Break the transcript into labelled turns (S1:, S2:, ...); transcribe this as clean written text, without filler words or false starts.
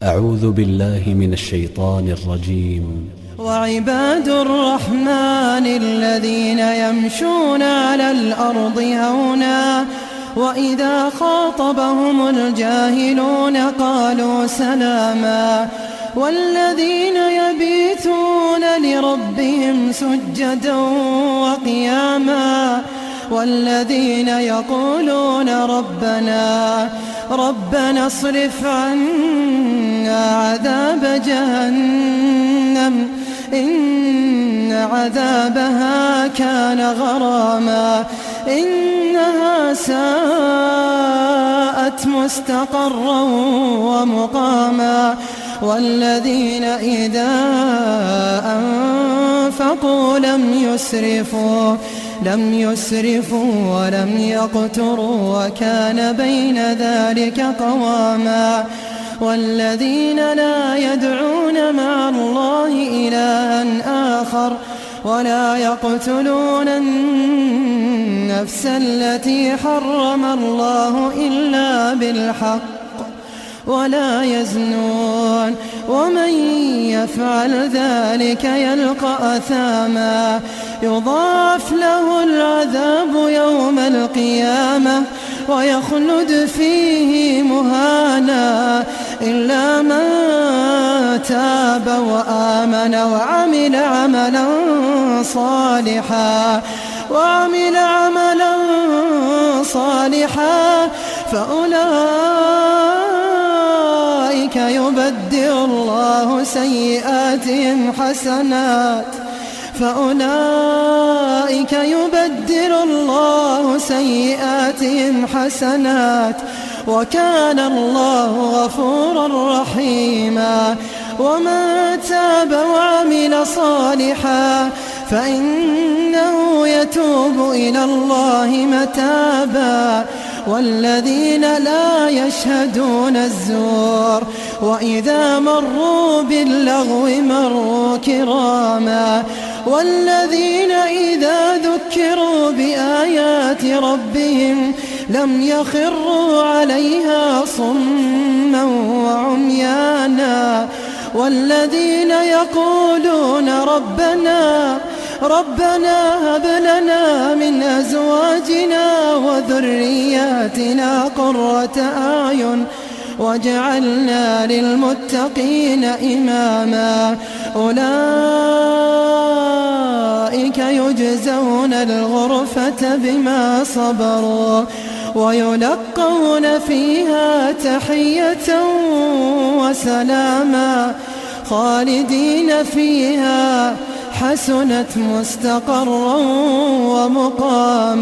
S1: أعوذ بالله من الشيطان الرجيم.
S2: وعباد الرحمن الذين يمشون على الأرض هونا وإذا خاطبهم الجاهلون قالوا سلاما والذين يبيتون لربهم سجدا وقياما والذين يقولون ربنا اصرف عنا عذاب جهنم إن عذابها كان غراما إنها ساءت مستقرا ومقاما والذين إذا أنفقوا لم يسرفوا ولم يقتروا وكان بين ذلك قواما والذين لا يدعون مع الله إلها آخر ولا يقتلون النفس التي حرم الله إلا بالحق ولا يزنون ومن يفعل ذلك يلقى أثاما يضاعف له العذاب يوم القيامة ويخلد فيه مهانا إلا من تاب وآمن وعمل عملا صالحا فأولئك يبدل الله سيئاتهم حسنات وكان الله غفورا رحيما ومن تاب وعمل صالحا فإنه يتوب إلى الله متابا والذين لا يشهدون الزور وإذا مروا باللغو مروا كراما والذين إذا ذكروا بآيات ربهم لم يخروا عليها صما وعميانا والذين يقولون ربنا هب لنا من أزواجنا وذرياتنا قرة أعين واجعلنا للمتقين إماما أولئك يجزون الغرفة بما صبروا ويلقون فيها تحية وسلاما خالدين فيها حسنت مستقرا ومقاما.